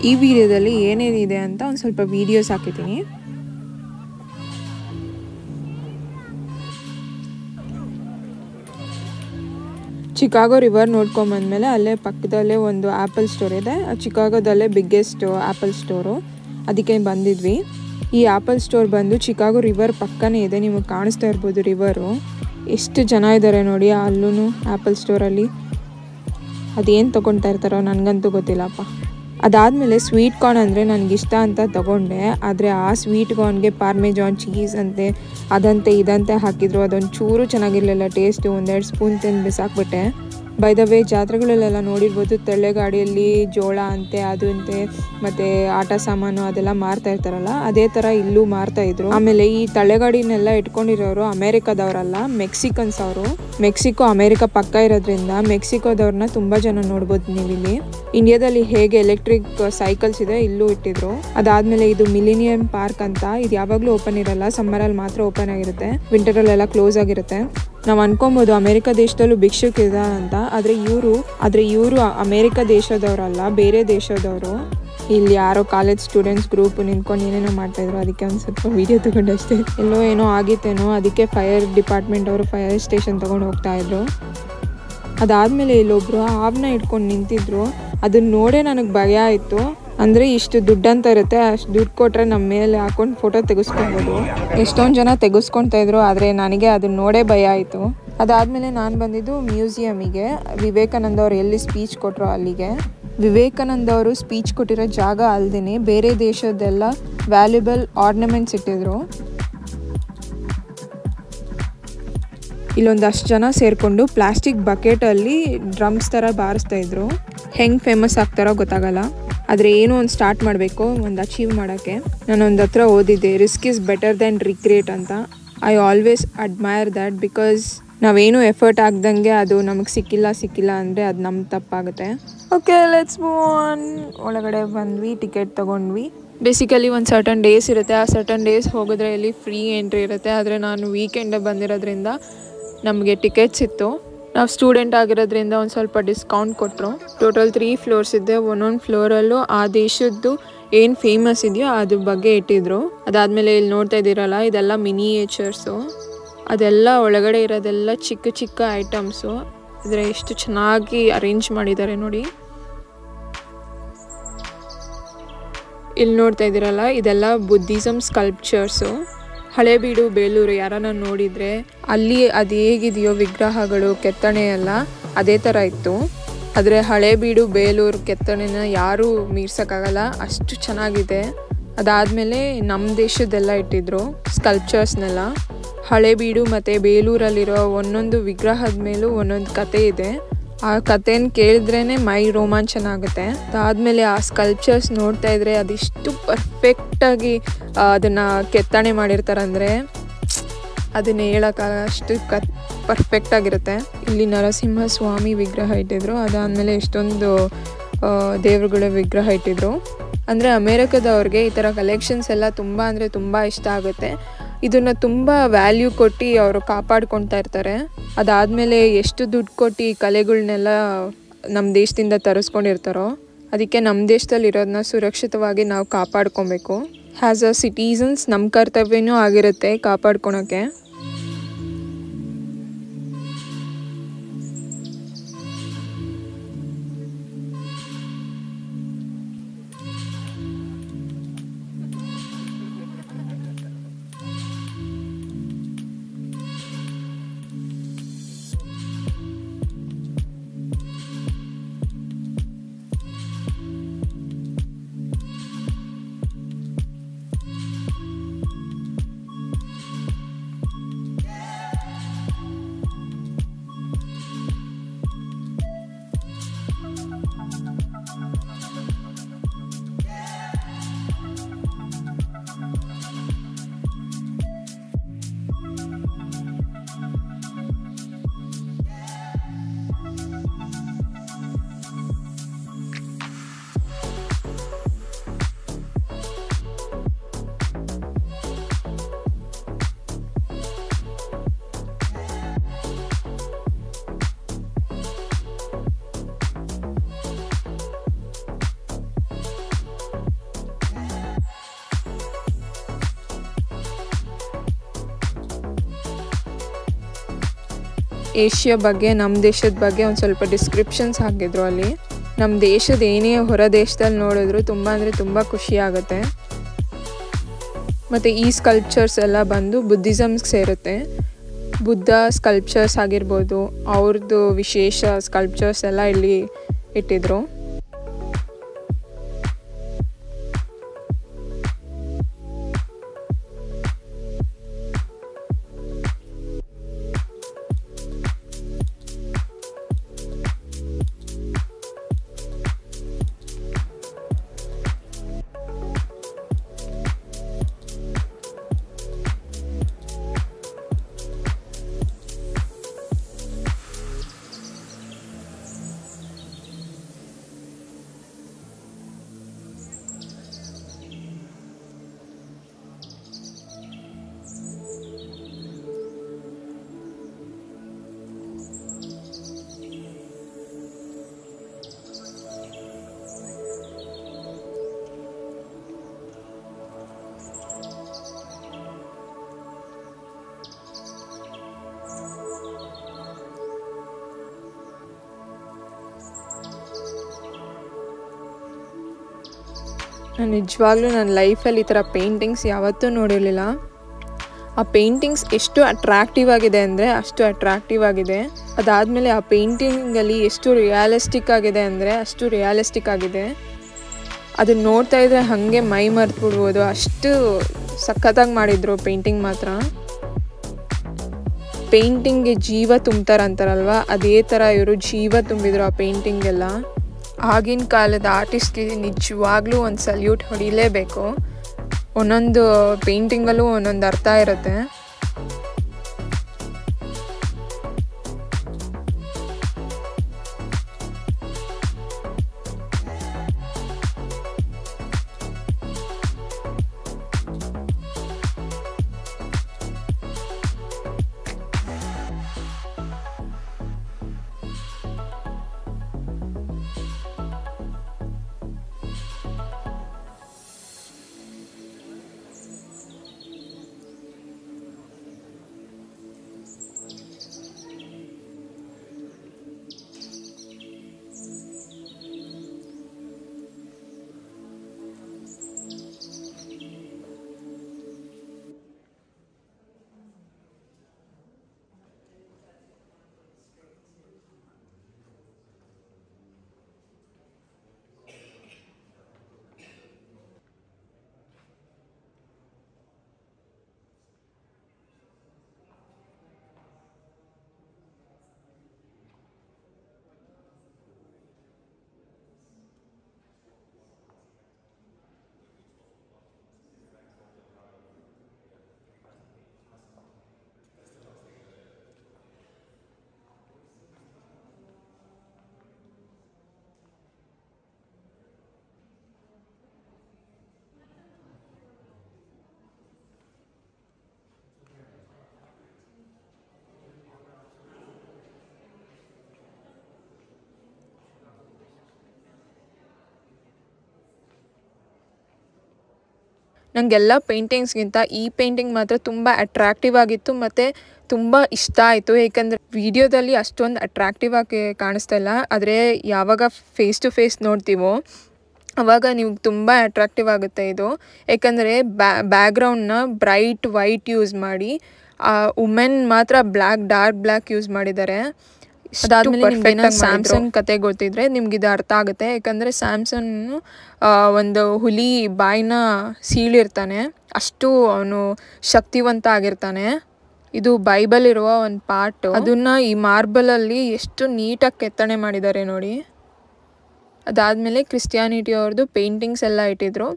ಈ ವಿಡಿಯೋದಲ್ಲಿ ಏನೇನಿದೆ ಅಂತ ಒಂದು ಸ್ವಲ್ಪ ವಿಡಿಯೋಸ್ ಹಾಕಿದ್ದೀನಿ. ಚಿಕಾಗೋ ರಿವರ್ ನೋಡ್ಕೊಂಬಂದಮೇಲೆ ಅಲ್ಲೇ ಪಕ್ಕದಲ್ಲೇ ಒಂದು ಆ್ಯಪಲ್ ಸ್ಟೋರ್ ಇದೆ. ಚಿಕಾಗೋದಲ್ಲೇ ಬಿಗ್ಗೆಸ್ಟ್ ಆ್ಯಪಲ್ ಸ್ಟೋರು, ಅದಕ್ಕೆ ಬಂದಿದ್ವಿ. ಈ ಆ್ಯಪಲ್ ಸ್ಟೋರ್ ಬಂದು ಚಿಕಾಗೋ ರಿವರ್ ಪಕ್ಕನೇ ಇದೆ. ನಿಮಗೆ ಕಾಣಿಸ್ತಾ ಇರ್ಬೋದು ರಿವರು. ಎಷ್ಟು ಜನ ಇದ್ದಾರೆ ನೋಡಿ ಅಲ್ಲೂ ಆ್ಯಪಲ್ ಸ್ಟೋರಲ್ಲಿ. ಅದೇನು ತೊಗೊಳ್ತಾ ಇರ್ತಾರೋ ನನಗಂತೂ ಗೊತ್ತಿಲ್ಲಪ್ಪ. ಅದಾದಮೇಲೆ ಸ್ವೀಟ್ ಕಾರ್ನ್ ಅಂದರೆ ನನಗಿಷ್ಟ ಅಂತ ತೊಗೊಂಡೆ. ಆದರೆ ಆ ಸ್ವೀಟ್ ಕಾರ್ನ್ಗೆ ಪಾರ್ಮೆಜಾನ್ ಚೀಸ್ ಅಂತೆ ಅದಂತೆ ಇದಂತೆ ಹಾಕಿದ್ರು. ಅದೊಂದು ಚೂರು ಚೆನ್ನಾಗಿರಲಿಲ್ಲ ಟೇಸ್ಟು. 1-2 ಸ್ಪೂನ್ ತಿಂದು ಬಿಸಾಕ್ಬಿಟ್ಟೆ. ಬೈ ದ ವೇ ಜಾತ್ರೆಗಳಲ್ಲೆಲ್ಲ ನೋಡಿರ್ಬೋದು ತಳ್ಳೆಗಾಡಿಯಲ್ಲಿ ಜೋಳ ಅಂತೆ ಅದು ಅಂತೆ ಮತ್ತು ಆಟ ಸಾಮಾನು ಅದೆಲ್ಲ ಮಾರ್ತಾ ಇರ್ತಾರಲ್ಲ, ಅದೇ ಥರ ಇಲ್ಲೂ ಮಾರ್ತಾಯಿದ್ರು. ಆಮೇಲೆ ಈ ತಳ್ಳೆಗಾಡಿನೆಲ್ಲ ಇಟ್ಕೊಂಡಿರೋರು ಅಮೇರಿಕಾದವರಲ್ಲ, ಮೆಕ್ಸಿಕನ್ಸ್ ಅವರು. ಮೆಕ್ಸಿಕೋ ಅಮೇರಿಕಾ ಪಕ್ಕ ಇರೋದ್ರಿಂದ ಮೆಕ್ಸಿಕೋದವ್ರನ್ನ ತುಂಬ ಜನ ನೋಡ್ಬೋದು ನೀವಿಲ್ಲಿ. ಇಂಡಿಯಾದಲ್ಲಿ ಹೇಗೆ ಎಲೆಕ್ಟ್ರಿಕ್ ಸೈಕಲ್ಸ್ ಇದೆ ಇಲ್ಲೂ ಇಟ್ಟಿದ್ರು. ಅದಾದಮೇಲೆ ಇದು ಮಿಲಿನಿಯಂ ಪಾರ್ಕ್ ಅಂತ, ಇದು ಯಾವಾಗಲೂ ಓಪನ್ ಇರಲ್ಲ, ಸಮ್ಮರಲ್ಲಿ ಮಾತ್ರ ಓಪನ್ ಆಗಿರುತ್ತೆ, ವಿಂಟರಲ್ಲೆಲ್ಲ ಕ್ಲೋಸ್ ಆಗಿರುತ್ತೆ. ನಾವು ಅನ್ಕೊಬೋದು ಅಮೇರಿಕಾ ದೇಶದಲ್ಲೂ ಭಿಕ್ಷುಕಿದ ಅಂತ, ಆದರೆ ಇವರು ಅಮೇರಿಕಾ ದೇಶದವರಲ್ಲ, ಬೇರೆ ದೇಶದವರು. ಇಲ್ಲಿ ಯಾರೋ ಕಾಲೇಜ್ ಸ್ಟೂಡೆಂಟ್ಸ್ ಗ್ರೂಪ್ ನಿಂತ್ಕೊಂಡು ಏನೇನೋ ಮಾಡ್ತಾಯಿದ್ರು, ಅದಕ್ಕೆ ಒಂದು ಸ್ವಲ್ಪ ವೀಡಿಯೋ ತೊಗೊಂಡಷ್ಟೇ. ಎಲ್ಲೋ ಏನೋ ಆಗಿತ್ತೇನೋ, ಅದಕ್ಕೆ ಫೈರ್ ಡಿಪಾರ್ಟ್ಮೆಂಟ್ ಅವರು ಫೈರ್ ಸ್ಟೇಷನ್ ತೊಗೊಂಡು ಹೋಗ್ತಾಯಿದ್ರು. ಅದಾದಮೇಲೆ ಇಲ್ಲೊಬ್ರು ಹಾವನ್ನ ಇಟ್ಕೊಂಡು ನಿಂತಿದ್ರು. ಅದನ್ನ ನೋಡೇ ನನಗೆ ಭಯ ಆಯಿತು. ಅಂದರೆ ಇಷ್ಟು ದುಡ್ಡು ಅಂತ ಇರುತ್ತೆ, ಅಷ್ಟು ದುಡ್ಡು ಕೊಟ್ಟರೆ ನಮ್ಮ ಮೇಲೆ ಹಾಕೊಂಡು ಫೋಟೋ ತೆಗೆಸ್ಕೊಬೋದು. ಎಷ್ಟೊಂದು ಜನ ತೆಗೆಸ್ಕೊಳ್ತಾ ಇದ್ರು, ಆದರೆ ನನಗೆ ಅದನ್ನ ನೋಡೇ ಭಯ ಆಯಿತು. ಅದಾದಮೇಲೆ ನಾನು ಬಂದಿದ್ದು ಮ್ಯೂಸಿಯಮಿಗೆ. ವಿವೇಕಾನಂದ ಅವರು ಎಲ್ಲಿ ಸ್ಪೀಚ್ ಕೊಟ್ಟರು ಅಲ್ಲಿಗೆ. ವಿವೇಕಾನಂದ ಅವರು ಸ್ಪೀಚ್ ಕೊಟ್ಟಿರೋ ಜಾಗ ಅಲ್ಲದೇ ಬೇರೆ ದೇಶದ್ದೆಲ್ಲ ವ್ಯಾಲ್ಯೂಬಲ್ ಆರ್ನಮೆಂಟ್ಸ್ ಇಟ್ಟಿದ್ರು. ಇಲ್ಲೊಂದಷ್ಟು ಜನ ಸೇರಿಕೊಂಡು ಪ್ಲಾಸ್ಟಿಕ್ ಬಕೆಟಲ್ಲಿ ಡ್ರಮ್ಸ್ ಥರ ಬಾರಿಸ್ತಾ ಇದ್ರು. ಹೆಂಗೆ ಫೇಮಸ್ ಆಗ್ತಾರೋ ಗೊತ್ತಾಗಲ್ಲ, ಆದರೆ ಏನೋ ಒಂದು ಸ್ಟಾರ್ಟ್ ಮಾಡಬೇಕು, ಒಂದು ಅಚೀವ್ ಮಾಡೋಕ್ಕೆ. ನಾನೊಂದು ಹತ್ರ ಓದಿದ್ದೆ, risk is better than regret ಅಂತ. I always admire that, because ನಾವೇನು ಎಫರ್ಟ್ ಆಗ್ದಂಗೆ ಅದು ನಮಗೆ ಸಿಕ್ಕಿಲ್ಲ ಅಂದರೆ ಅದು ನಮ್ಮ ತಪ್ಪಾಗುತ್ತೆ. Okay, let's move on. ಒಳಗಡೆ ಬಂದ್ವಿ, ಟಿಕೆಟ್ ತೊಗೊಂಡ್ವಿ. ಬೇಸಿಕಲಿ ಒಂದು ಸರ್ಟನ್ ಡೇಸ್ ಇರುತ್ತೆ, ಆ ಸರ್ಟನ್ ಡೇಸ್ ಹೋಗಿದ್ರೆ ಇಲ್ಲಿ ಫ್ರೀ ಎಂಟ್ರಿ ಇರುತ್ತೆ. ಆದರೆ ನಾನು ವೀಕೆಂಡೇ ಬಂದಿರೋದ್ರಿಂದ ನಮಗೆ ಟಿಕೆಟ್ಸ್ ಇತ್ತು. ನಾವು ಸ್ಟೂಡೆಂಟ್ ಆಗಿರೋದ್ರಿಂದ ಒಂದು ಸ್ವಲ್ಪ ಡಿಸ್ಕೌಂಟ್ ಕೊಟ್ಟರು. ಟೋಟಲ್ 3 ಫ್ಲೋರ್ಸ್ ಇದೆ. ಒಂದೊಂದು ಫ್ಲೋರಲ್ಲೂ ಆ ದೇಶದ್ದು ಏನು ಫೇಮಸ್ ಇದೆಯೋ ಅದ್ರ ಬಗ್ಗೆ ಇಟ್ಟಿದ್ರು. ಅದಾದಮೇಲೆ ಇಲ್ಲಿ ನೋಡ್ತಾ ಇದ್ದೀರಲ್ಲ, ಇದೆಲ್ಲ ಮಿನಿಯೇಚರ್ಸು. ಅದೆಲ್ಲ ಒಳಗಡೆ ಇರೋದೆಲ್ಲ ಚಿಕ್ಕ ಚಿಕ್ಕ ಐಟಮ್ಸು. ಆದರೆ ಎಷ್ಟು ಚೆನ್ನಾಗಿ ಅರೇಂಜ್ ಮಾಡಿದ್ದಾರೆ ನೋಡಿ. ಇಲ್ಲಿ ನೋಡ್ತಾ ಇದ್ದೀರಲ್ಲ, ಇದೆಲ್ಲ ಬುದ್ಧಿಸಮ್ ಸ್ಕಲ್ಪ್ಚರ್ಸು. ಹಳೇಬೀಡು ಬೇಲೂರು ಯಾರನ್ನ ನೋಡಿದರೆ ಅಲ್ಲಿ ಅದು ಹೇಗಿದೆಯೋ ವಿಗ್ರಹಗಳು ಕೆತ್ತನೆ ಎಲ್ಲ ಅದೇ ಥರ ಇತ್ತು. ಆದರೆ ಹಳೇಬೀಡು ಬೇಲೂರು ಕೆತ್ತನೆನ ಯಾರೂ ಮೀರ್ಸೋಕ್ಕಾಗಲ್ಲ, ಅಷ್ಟು ಚೆನ್ನಾಗಿದೆ. ಅದಾದಮೇಲೆ ನಮ್ಮ ದೇಶದ್ದೆಲ್ಲ ಇಟ್ಟಿದ್ರು ಸ್ಕಲ್ಪ್ಚರ್ಸ್ನೆಲ್ಲ. ಹಳೇಬೀಡು ಮತ್ತು ಬೇಲೂರಲ್ಲಿರೋ ಒಂದೊಂದು ವಿಗ್ರಹದ ಮೇಲೂ ಒಂದೊಂದು ಕತೆ ಇದೆ. ಆ ಕಥೆನ ಕೇಳಿದ್ರೇ ಮೈ ರೋಮಾಂಚನ ಆಗುತ್ತೆ. ಅದಾದಮೇಲೆ ಆ ಸ್ಕಲ್ಪ್ಚರ್ಸ್ ನೋಡ್ತಾ ಇದ್ರೆ ಅದಿಷ್ಟು ಪರ್ಫೆಕ್ಟಾಗಿ ಅದನ್ನು ಕೆತ್ತನೆ ಮಾಡಿರ್ತಾರಂದರೆ ಅದನ್ನು ಹೇಳೋಕ್ಕಾಗ ಅಷ್ಟು ಪರ್ಫೆಕ್ಟಾಗಿರುತ್ತೆ. ಇಲ್ಲಿ ನರಸಿಂಹ ಸ್ವಾಮಿ ವಿಗ್ರಹ ಇಟ್ಟಿದ್ರು. ಅದಾದಮೇಲೆ ಎಷ್ಟೊಂದು ದೇವರುಗಳ ವಿಗ್ರಹ ಇಟ್ಟಿದ್ರು. ಅಂದರೆ ಅಮೇರಿಕದವ್ರಿಗೆ ಈ ಥರ ಕಲೆಕ್ಷನ್ಸ್ ಎಲ್ಲ ತುಂಬ ಅಂದರೆ ತುಂಬ ಇಷ್ಟ ಆಗುತ್ತೆ. ಇದನ್ನು ತುಂಬ ವ್ಯಾಲ್ಯೂ ಕೊಟ್ಟು ಅವರು ಕಾಪಾಡ್ಕೊಳ್ತಾ ಇರ್ತಾರೆ. ಅದಾದಮೇಲೆ ಎಷ್ಟು ದುಡ್ಡು ಕೊಟ್ಟು ಈ ಕಲೆಗಳನ್ನೆಲ್ಲ ನಮ್ಮ ದೇಶದಿಂದ ತರಿಸ್ಕೊಂಡಿರ್ತಾರೋ, ಅದಕ್ಕೆ ನಮ್ಮ ದೇಶದಲ್ಲಿ ಇರೋದನ್ನ ಸುರಕ್ಷಿತವಾಗಿ ನಾವು ಕಾಪಾಡ್ಕೊಬೇಕು. ಆ್ಯಸ್ ಅ ಸಿಟಿಸನ್ಸ್ ನಮ್ಮ ಕರ್ತವ್ಯನೂ ಆಗಿರುತ್ತೆ ಕಾಪಾಡ್ಕೊಳಕ್ಕೆ. ಏಷ್ಯಾ ಬಗ್ಗೆ, ನಮ್ಮ ದೇಶದ ಬಗ್ಗೆ ಒಂದು ಸ್ವಲ್ಪ ಡಿಸ್ಕ್ರಿಪ್ಷನ್ಸ್ ಹಾಕಿದ್ರು ಅಲ್ಲಿ. ನಮ್ಮ ದೇಶದ ಏನೇ ಹೊರ ದೇಶದಲ್ಲಿ ನೋಡಿದ್ರು ತುಂಬ ಅಂದರೆ ತುಂಬ ಖುಷಿ ಆಗುತ್ತೆ. ಮತ್ತು ಈ ಸ್ಕಲ್ಪ್ಚರ್ಸ್ ಎಲ್ಲ ಬಂದು ಬುದ್ಧಿಸಮ್ಗೆ ಸೇರುತ್ತೆ. ಬುದ್ಧ ಸ್ಕಲ್ಪ್ಚರ್ಸ್ ಆಗಿರ್ಬೋದು, ಅವ್ರದ್ದು ವಿಶೇಷ ಸ್ಕಲ್ಪ್ಚರ್ಸ್ ಎಲ್ಲ ಇಲ್ಲಿ ಇಟ್ಟಿದ್ರು. ನಿಜವಾಗ್ಲೂ ನನ್ನ ಲೈಫಲ್ಲಿ ಈ ಥರ ಪೇಂಟಿಂಗ್ಸ್ ಯಾವತ್ತೂ ನೋಡಿರಲಿಲ್ಲ. ಆ ಪೇಂಟಿಂಗ್ಸ್ ಎಷ್ಟು ಅಟ್ರಾಕ್ಟಿವ್ ಆಗಿದೆ ಅಂದರೆ ಅಷ್ಟು ಅಟ್ರಾಕ್ಟಿವ್ ಆಗಿದೆ. ಅದಾದಮೇಲೆ ಆ ಪೇಂಟಿಂಗಲ್ಲಿ ಎಷ್ಟು ರಿಯಾಲಿಸ್ಟಿಕ್ ಆಗಿದೆ ಅಂದರೆ ಅಷ್ಟು ರಿಯಾಲಿಸ್ಟಿಕ್ ಆಗಿದೆ. ಅದನ್ನು ನೋಡ್ತಾ ಇದ್ದರೆ ಹಾಗೆ ಮೈ ಮರೆತು ಬಿಡ್ಬೋದು, ಅಷ್ಟು ಸಖತ್ತಾಗಿ ಮಾಡಿದರು ಪೇಂಟಿಂಗ್ ಮಾತ್ರ. ಪೇಂಟಿಂಗ್ಗೆ ಜೀವ ತುಂಬ್ತಾರಂತಾರಲ್ವ, ಅದೇ ಥರ ಇವರು ಜೀವ ತುಂಬಿದ್ರು ಆ ಪೇಂಟಿಂಗೆಲ್ಲ. ಆಗಿನ ಕಾಲದ ಆರ್ಟಿಸ್ಟ್ಗೆ ನಿಜವಾಗ್ಲೂ ಒಂದು ಸಲ್ಯೂಟ್ ಹೊಡಿಲೇಬೇಕು. ಒಂದೊಂದು ಪೇಂಟಿಂಗಲ್ಲೂ ಒಂದೊಂದು ಅರ್ಥ ಇರುತ್ತೆ. ನನಗೆಲ್ಲ ಪೇಂಟಿಂಗ್ಸ್ಗಿಂತ ಈ ಪೇಂಟಿಂಗ್ ಮಾತ್ರ ತುಂಬ ಅಟ್ರಾಕ್ಟಿವ್ ಆಗಿತ್ತು ಮತ್ತು ತುಂಬ ಇಷ್ಟ ಆಯಿತು. ಏಕೆಂದರೆ ವಿಡಿಯೋದಲ್ಲಿ ಅಷ್ಟೊಂದು ಅಟ್ರಾಕ್ಟಿವ್ ಆಗಿ ಕಾಣಿಸ್ತಾ ಇಲ್ಲ, ಆದರೆ ಯಾವಾಗ ಫೇಸ್ ಟು ಫೇಸ್ ನೋಡ್ತೀವೋ ಆವಾಗ ನಿಮ್ಗೆ ತುಂಬ ಅಟ್ರಾಕ್ಟಿವ್ ಆಗುತ್ತೆ ಇದು. ಏಕೆಂದರೆ ಬ್ಯಾಕ್ಗ್ರೌಂಡ್ನ ಬ್ರೈಟ್ ವೈಟ್ ಯೂಸ್ ಮಾಡಿ, ವುಮೆನ್ ಮಾತ್ರ ಡಾರ್ಕ್ ಬ್ಲ್ಯಾಕ್ ಯೂಸ್ ಮಾಡಿದ್ದಾರೆ. ಅದಾದಮೇಲೆ ನಿಮ್ಗೆ ಸ್ಯಾಮ್ಸಂಗ್ ಕತೆ ಗೊತ್ತಿದ್ರೆ ನಿಮ್ಗೆ ಇದು ಅರ್ಥ ಆಗುತ್ತೆ. ಯಾಕಂದರೆ ಸ್ಯಾಮ್ಸಂಗ್ ಒಂದು ಹುಲಿ ಬಾಯಿನ ಸೀಳಿರ್ತಾನೆ, ಅಷ್ಟು ಅವನು ಶಕ್ತಿವಂತ ಆಗಿರ್ತಾನೆ. ಇದು ಬೈಬಲ್ ಇರುವ ಒಂದು ಪಾರ್ಟ್. ಅದನ್ನು ಈ ಮಾರ್ಬಲಲ್ಲಿ ಎಷ್ಟು ನೀಟಾಗಿ ಕೆತ್ತನೆ ಮಾಡಿದ್ದಾರೆ ನೋಡಿ. ಅದಾದಮೇಲೆ ಕ್ರಿಸ್ಟಿಯಾನಿಟಿ ಅವ್ರದ್ದು ಪೇಂಟಿಂಗ್ಸ್ ಎಲ್ಲ ಇಟ್ಟಿದ್ರು.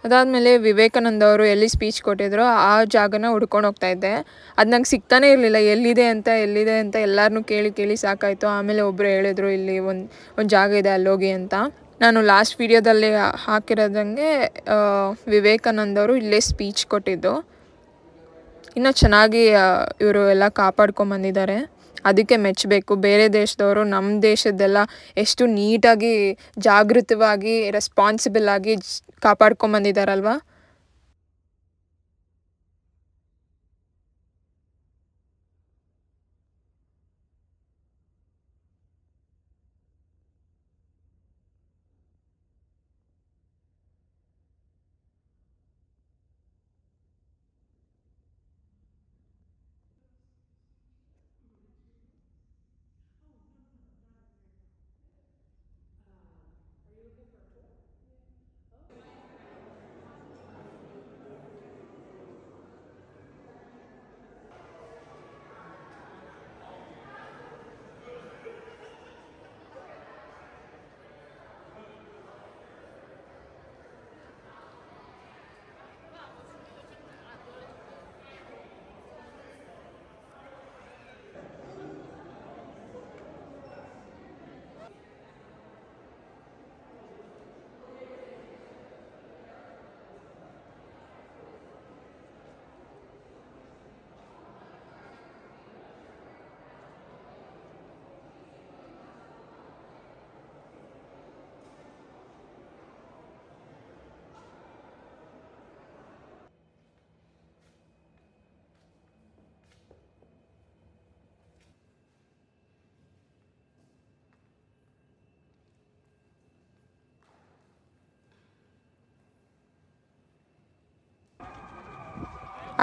ಅದಾದಮೇಲೆ ವಿವೇಕಾನಂದ ಅವರು ಎಲ್ಲಿ ಸ್ಪೀಚ್ ಕೊಟ್ಟಿದ್ರೋ ಆ ಜಾಗನ ಹುಡ್ಕೊಂಡು ಹೋಗ್ತಾ ಇದ್ದೆ. ಅದು ನಂಗೆ ಸಿಗ್ತಾನೆ ಇರಲಿಲ್ಲ, ಎಲ್ಲಿದೆ ಅಂತ ಎಲ್ಲರನ್ನೂ ಕೇಳಿ ಸಾಕಾಯಿತು. ಆಮೇಲೆ ಒಬ್ಬರು ಹೇಳಿದ್ರು ಇಲ್ಲಿ ಒಂದು ಜಾಗ ಇದೆ ಅಲ್ಲೋಗಿ ಅಂತ. ನಾನು ಲಾಸ್ಟ್ ವೀಡಿಯೋದಲ್ಲಿ ಹಾಕಿರೋದಂಗೆ ವಿವೇಕಾನಂದ ಅವರು ಇಲ್ಲೇ ಸ್ಪೀಚ್ ಕೊಟ್ಟಿದ್ದು. ಇನ್ನೂ ಚೆನ್ನಾಗಿ ಇವರು ಎಲ್ಲ ಕಾಪಾಡ್ಕೊಂಬಂದಿದ್ದಾರೆ, ಅದಕ್ಕೆ ಮೆಚ್ಚಬೇಕು. ಬೇರೆ ದೇಶದವರು ನಮ್ಮ ದೇಶದ್ದೆಲ್ಲ ಎಷ್ಟು ನೀಟಾಗಿ ಜಾಗೃತವಾಗಿ ರೆಸ್ಪಾನ್ಸಿಬಲ್ ಆಗಿ ಕಾಪಾಡ್ಕೊಂಬಂದಿದ್ದಾರಲ್ವ.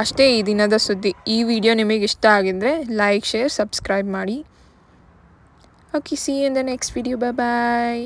ಅಷ್ಟೇ ಈ ದಿನದ ಸುದ್ದಿ. ಈ ವಿಡಿಯೋ ನಿಮಗೆ ಇಷ್ಟ ಆಗಿದ್ದರೆ ಲೈಕ್, ಶೇರ್, ಸಬ್ಸ್ಕ್ರೈಬ್ ಮಾಡಿ. Okay, see you in the next video. Bye.